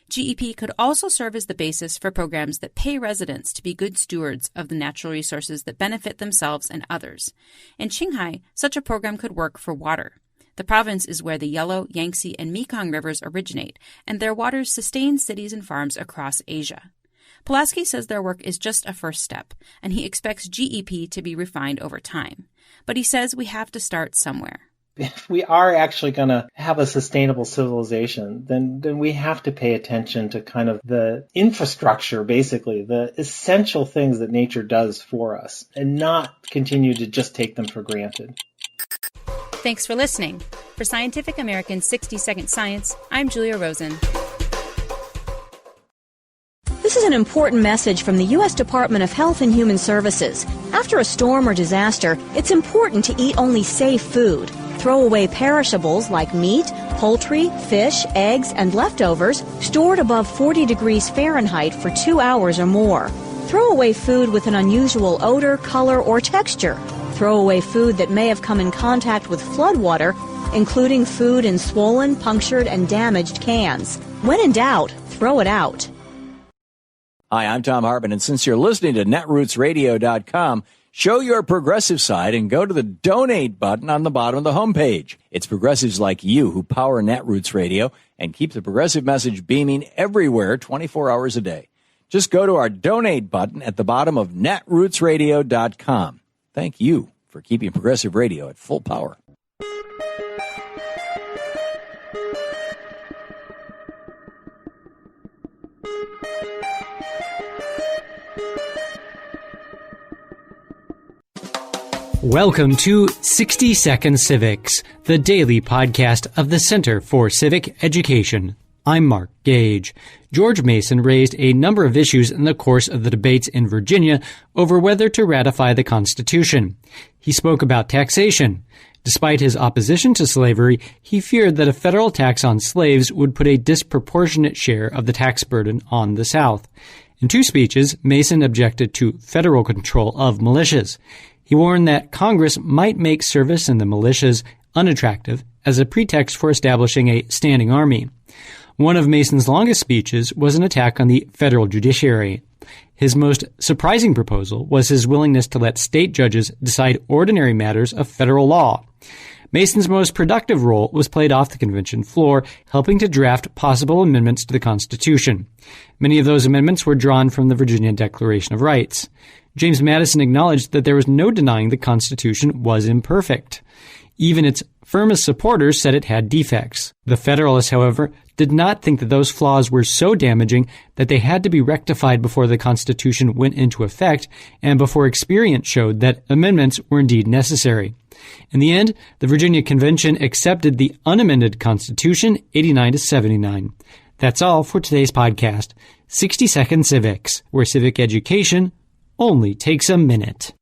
GEP could also serve as the basis for programs that pay residents to be good stewards of the natural resources that benefit themselves and others. In Qinghai, such a program could work for water. The province is where the Yellow, Yangtze, and Mekong rivers originate, and their waters sustain cities and farms across Asia. Pulaski says their work is just a first step, and he expects GEP to be refined over time. But he says we have to start somewhere. If we are actually going to have a sustainable civilization, then we have to pay attention to kind of the infrastructure, basically, the essential things that nature does for us, and not continue to just take them for granted. Thanks for listening. For Scientific American's 60-Second Science, I'm Julia Rosen. This is an important message from the U.S. Department of Health and Human Services. After a storm or disaster, it's important to eat only safe food. Throw away perishables like meat, poultry, fish, eggs, and leftovers stored above 40 degrees Fahrenheit for 2 hours or more. Throw away food with an unusual odor, color, or texture. Throw away food that may have come in contact with floodwater, including food in swollen, punctured, and damaged cans. When in doubt, throw it out. Hi, I'm Tom Hartman, and since you're listening to netrootsradio.com, show your progressive side and go to the donate button on the bottom of the homepage. It's progressives like you who power Netroots Radio and keep the progressive message beaming everywhere 24 hours a day. Just go to our donate button at the bottom of netrootsradio.com. Thank you for keeping progressive radio at full power. Welcome to 60 Second Civics, the daily podcast of the Center for Civic Education. I'm Mark Gage. George Mason raised a number of issues in the course of the debates in Virginia over whether to ratify the Constitution. He spoke about taxation. Despite his opposition to slavery, he feared that a federal tax on slaves would put a disproportionate share of the tax burden on the South. In two speeches, Mason objected to federal control of militias. He warned that Congress might make service in the militias unattractive as a pretext for establishing a standing army. One of Mason's longest speeches was an attack on the federal judiciary. His most surprising proposal was his willingness to let state judges decide ordinary matters of federal law. Mason's most productive role was played off the convention floor, helping to draft possible amendments to the Constitution. Many of those amendments were drawn from the Virginia Declaration of Rights. James Madison acknowledged that there was no denying the Constitution was imperfect. Even its firmest supporters said it had defects. The Federalists, however, did not think that those flaws were so damaging that they had to be rectified before the Constitution went into effect and before experience showed that amendments were indeed necessary. In the end, the Virginia Convention accepted the unamended Constitution 89-79. That's all for today's podcast, 60 Second Civics, where civic education only takes a minute.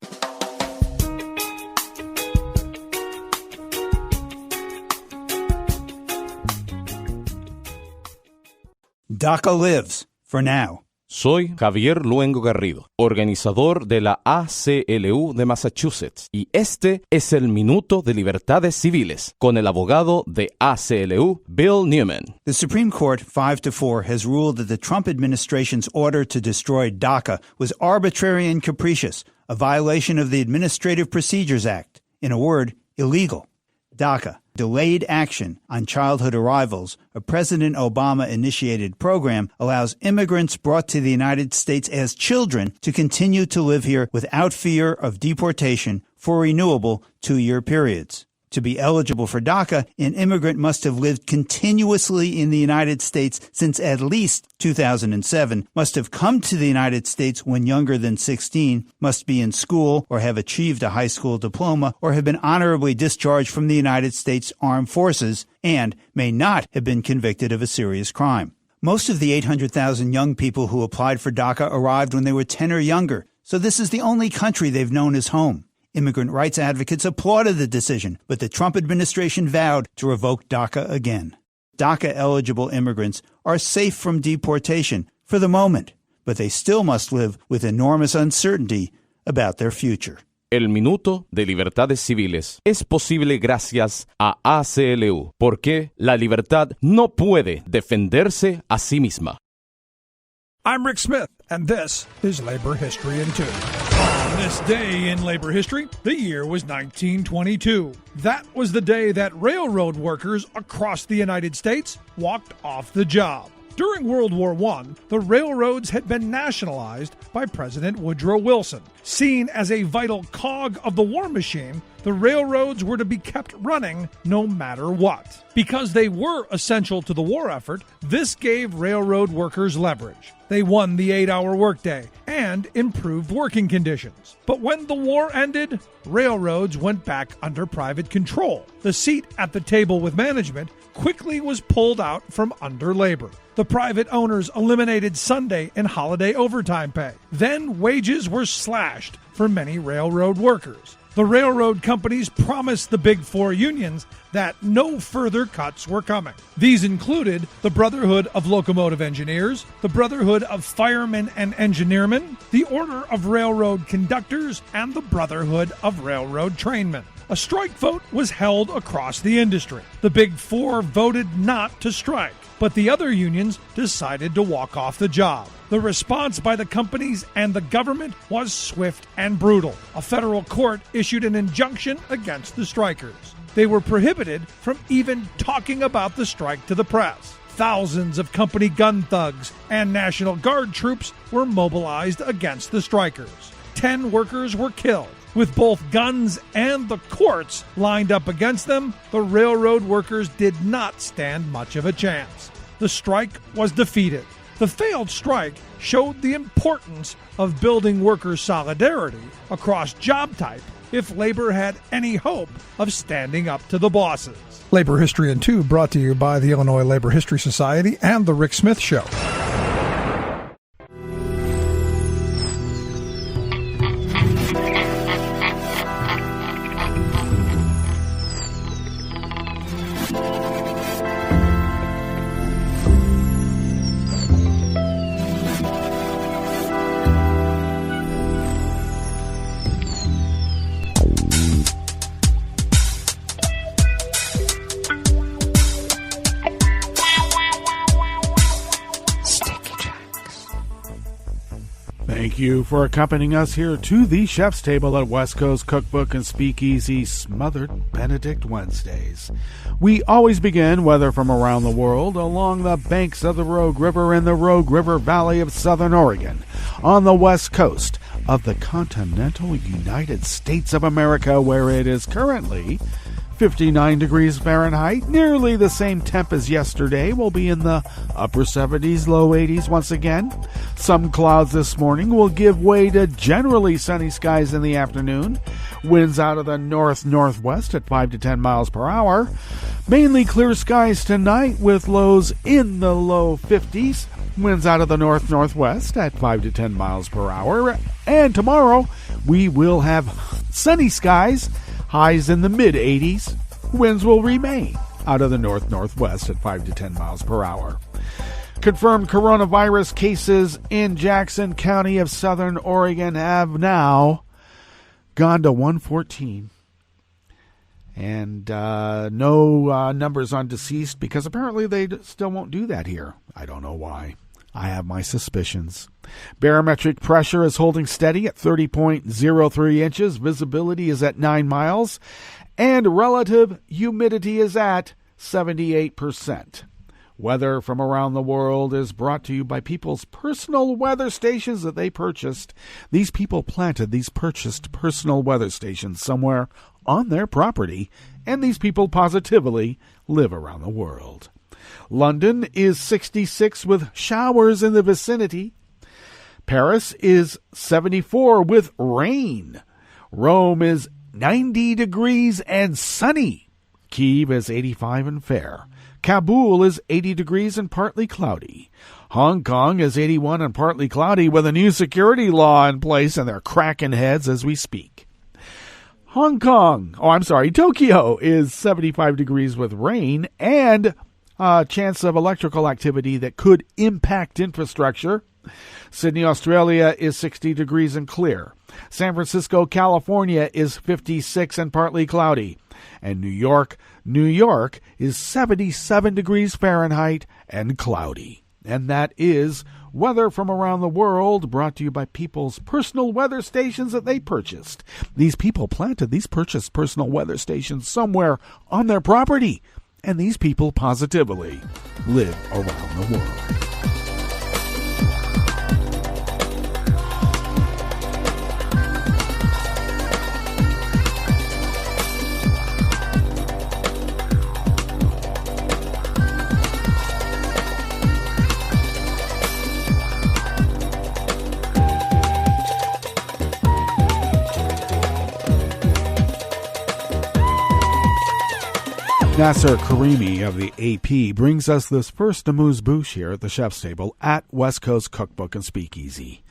DACA lives, for now. Soy Javier Luengo Garrido, organizador de la ACLU de Massachusetts, y este es el Minuto de Libertades Civiles, con el abogado de ACLU, Bill Newman. The Supreme Court, 5-4, has ruled that the Trump administration's order to destroy DACA was arbitrary and capricious, a violation of the Administrative Procedures Act. In a word, illegal. DACA, Delayed Action on Childhood Arrivals, a President Obama-initiated program, allows immigrants brought to the United States as children to continue to live here without fear of deportation for renewable 2-year periods. To be eligible for DACA, an immigrant must have lived continuously in the United States since at least 2007, must have come to the United States when younger than 16, must be in school or have achieved a high school diploma, or have been honorably discharged from the United States Armed Forces, and may not have been convicted of a serious crime. Most of the 800,000 young people who applied for DACA arrived when they were 10 or younger, so this is the only country they've known as home. Immigrant rights advocates applauded the decision, but the Trump administration vowed to revoke DACA again. DACA-eligible immigrants are safe from deportation for the moment, but they still must live with enormous uncertainty about their future. El Minuto de Libertades Civiles es posible gracias a ACLU, porque la libertad no puede defenderse a sí misma. I'm Rick Smith, and this is Labor History in 2. On this day in labor history, the year was 1922. That was the day that railroad workers across the United States walked off the job. During World War I, the railroads had been nationalized by President Woodrow Wilson. Seen as a vital cog of the war machine, the railroads were to be kept running no matter what. Because they were essential to the war effort, this gave railroad workers leverage. They won the 8-hour workday and improved working conditions. But when the war ended, railroads went back under private control. The seat at the table with management quickly was pulled out from under labor. The private owners eliminated Sunday and holiday overtime pay. Then wages were slashed for many railroad workers. The The railroad companies promised the Big Four unions that no further cuts were coming. These included the Brotherhood of Locomotive Engineers, the Brotherhood of Firemen and Engineermen, the Order of Railroad Conductors, and the Brotherhood of Railroad Trainmen. A strike vote was held across the industry. The Big Four voted not to strike, but the other unions decided to walk off the job. The response by the companies and the government was swift and brutal. A federal court issued an injunction against the strikers. They were prohibited from even talking about the strike to the press. Thousands of company gun thugs and National Guard troops were mobilized against the strikers. 10 workers were killed. With both guns and the courts lined up against them, the railroad workers did not stand much of a chance. The strike was defeated. The failed strike showed the importance of building worker solidarity across job type if labor had any hope of standing up to the bosses. Labor History in 2 brought to you by the Illinois Labor History Society and The Rick Smith Show. Thank you for accompanying us here to the chef's table at West Coast Cookbook and Speakeasy Smothered Benedict Wednesdays. We always begin, weather from around the world, along the banks of the Rogue River in the Rogue River Valley of Southern Oregon, on the west coast of the continental United States of America, where it is currently 59 degrees Fahrenheit, nearly the same temp as yesterday. Will be in the upper 70s, low 80s once again. Some clouds this morning will give way to generally sunny skies in the afternoon. Winds out of the north-northwest at 5 to 10 miles per hour. Mainly clear skies tonight with lows in the low 50s. Winds out of the north-northwest at 5 to 10 miles per hour. And tomorrow we will have sunny skies. Highs in the mid-80s. Winds will remain out of the north-northwest at 5 to 10 miles per hour. Confirmed coronavirus cases in Jackson County of Southern Oregon have now gone to 114. And no numbers on deceased, because apparently they still won't do that here. I don't know why. I have my suspicions. Barometric pressure is holding steady at 30.03 inches. Visibility is at 9 miles. And relative humidity is at 78%. Weather from around the world is brought to you by people's personal weather stations that they purchased. These people planted these purchased personal weather stations somewhere on their property, and these people positively live around the world. London is 66 with showers in the vicinity. Paris is 74 with rain. Rome is 90 degrees and sunny. Kyiv is 85 and fair. Kabul is 80 degrees and partly cloudy. Hong Kong is 81 and partly cloudy with a new security law in place, and they're cracking heads as we speak. Tokyo is 75 degrees with rain and a chance of electrical activity that could impact infrastructure. Sydney, Australia is 60 degrees and clear. San Francisco, California is 56 and partly cloudy. And New York is 77 degrees Fahrenheit and cloudy. And that is weather from around the world, brought to you by people's personal weather stations that they purchased. These people planted these purchased personal weather stations somewhere on their property. And these people positively live around the world. Nasser Karimi of the AP brings us this first amuse-bouche here at the chef's table at West Coast Cookbook and Speakeasy.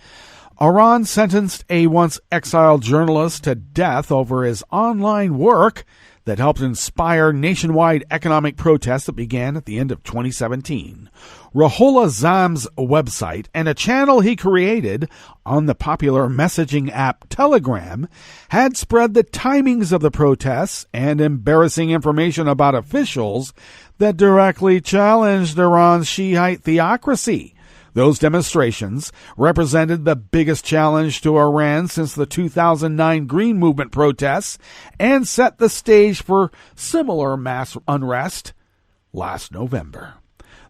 Iran sentenced a once exiled journalist to death over his online work that helped inspire nationwide economic protests that began at the end of 2017. Ruhollah Zam's website and a channel he created on the popular messaging app Telegram had spread the timings of the protests and embarrassing information about officials that directly challenged Iran's Shiite theocracy. Those demonstrations represented the biggest challenge to Iran since the 2009 Green Movement protests and set the stage for similar mass unrest last November.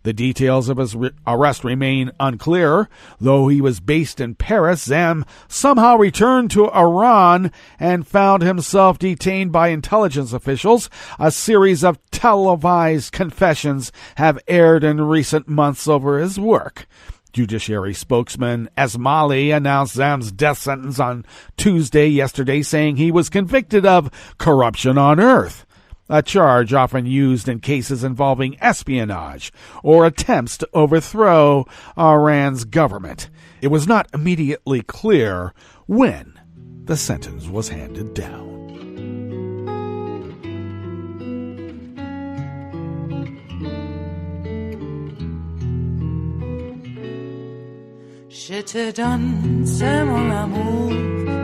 The details of his arrest remain unclear. Though he was based in Paris, Zam somehow returned to Iran and found himself detained by intelligence officials. A series of televised confessions have aired in recent months over his work. Judiciary spokesman Esmaili announced Zam's death sentence on Tuesday yesterday, saying he was convicted of corruption on earth, a charge often used in cases involving espionage or attempts to overthrow Iran's government. It was not immediately clear when the sentence was handed down. Je te donne, c'est mon amour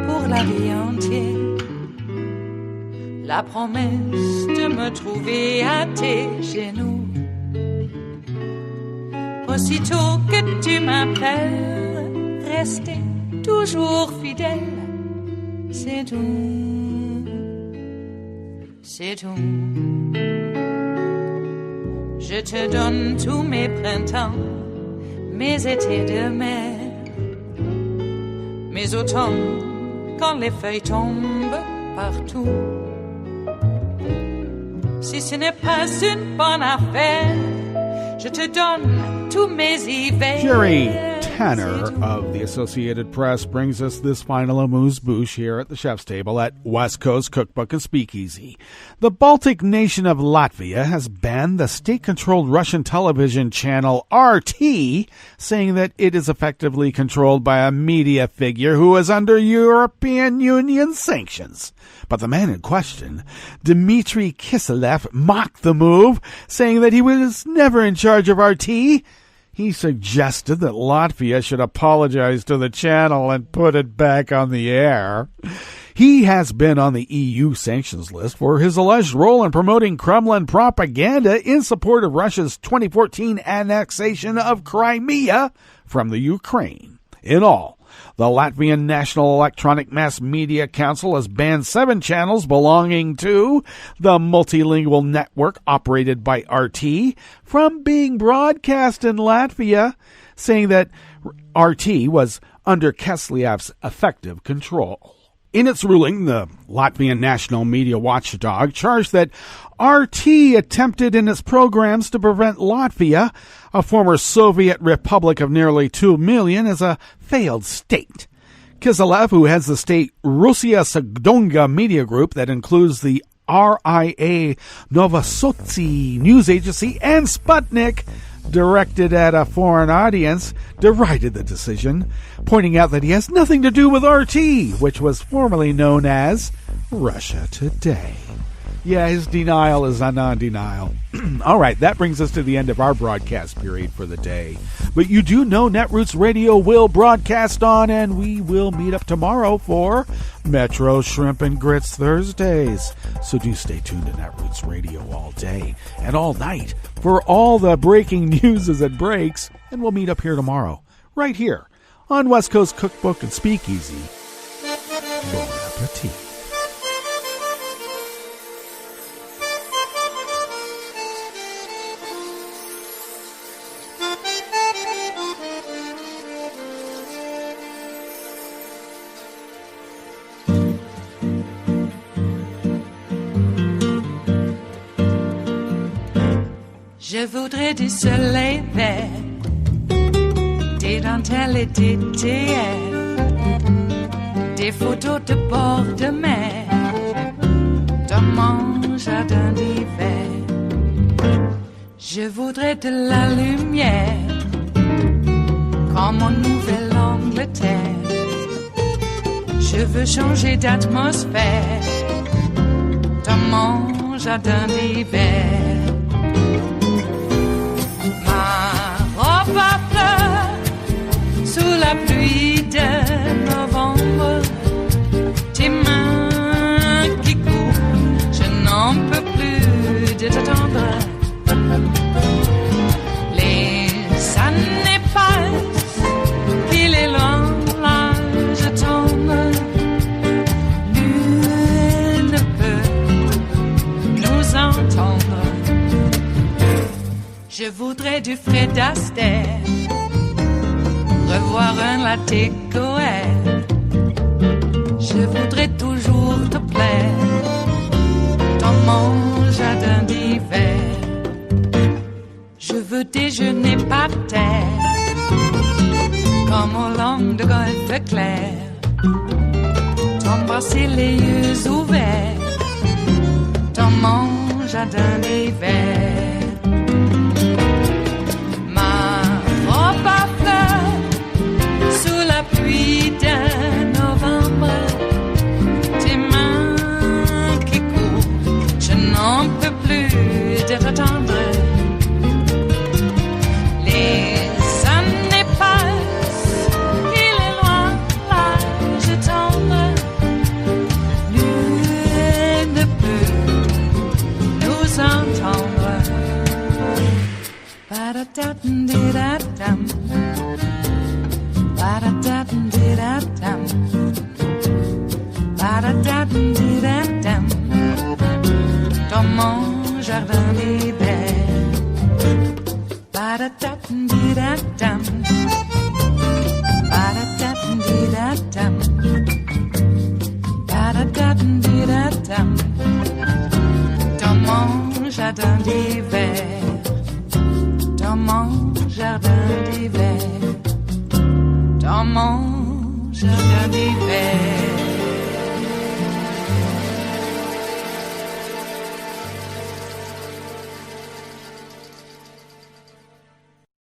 pour la vie entière. La promesse de me trouver à tes genoux. Aussitôt que tu m'appelles, rester toujours fidèle. C'est tout, c'est tout. Je te donne tous mes printemps, mes étés de mer. Mes automnes, quand les feuilles tombent partout. Si ce n'est pas une bonne affaire, je te donne tous mes hivers. Jerry Tanner of the Associated Press brings us this final amuse-bouche here at the chef's table at West Coast Cookbook and Speakeasy. The Baltic nation of Latvia has banned the state-controlled Russian television channel RT, saying that it is effectively controlled by a media figure who is under European Union sanctions. But the man in question, Dmitry Kiselev, mocked the move, saying that he was never in charge of RT. He suggested that Latvia should apologize to the channel and put it back on the air. He has been on the EU sanctions list for his alleged role in promoting Kremlin propaganda in support of Russia's 2014 annexation of Crimea from the Ukraine. In all, the Latvian National Electronic Mass Media Council has banned 7 channels belonging to the multilingual network operated by RT from being broadcast in Latvia, saying that RT was under Kislev's effective control. In its ruling, the Latvian National Media Watchdog charged that RT attempted in its programs to prevent Latvia, a former Soviet republic of nearly 2 million, as a failed state. Kiselev, who heads the state Russia Sagdonga media group that includes the RIA Novosti news agency and Sputnik, directed at a foreign audience, derided the decision, pointing out that he has nothing to do with RT, which was formerly known as Russia Today. Yeah, his denial is a non-denial. All right, that brings us to the end of our broadcast period for the day. But you do know Netroots Radio will broadcast on, and we will meet up tomorrow for Metro Shrimp and Grits Thursdays. So do stay tuned to Netroots Radio all day and all night for all the breaking news as it breaks. And we'll meet up here tomorrow, right here on West Coast Cookbook and Speakeasy. Bon appetit. Je voudrais du soleil vert, des dentelles et des théières, des photos de bord de mer, dans mon jardin d'hiver. Je voudrais de la lumière, comme en Nouvelle-Angleterre, Je veux changer d'atmosphère dans mon jardin d'hiver. Ma robe à fleurs sous la pluie de novembre. Tes mains qui courent, je n'en peux plus de t'attendre. Les années passent, qu'il est loin, là je tombe. Nul ne peut nous entendre. Je voudrais du Fred Astaire, revoir un latte Goël. Je voudrais toujours te plaire dans mon jardin d'hiver. Je veux déjeuner par terre comme au long de golfe clair, t'embrasser les yeux ouverts dans mon jardin d'hiver. Ma robe à fleurs sous la pluie de novembre. Tes mains qui courent, je n'en peux plus de t'attendre. Les années passent, il est loin, là je tombe. Nul ne peut nous entendre. Ba-da-da-dum-di-da-dum. Ba-da-da-dum-di-da-dum. Ba-da-da-dum-di-da-dum. Dans mon jardin d'hiver. Ba-da-da-dum-di-da-dum. Ba-da-da-dum-di-da-dum. Ba-da-da-dum-di-da-dum. Dans mon jardin d'hiver. Dans mon jardin d'hiver. Dans mon jardin d'hiver.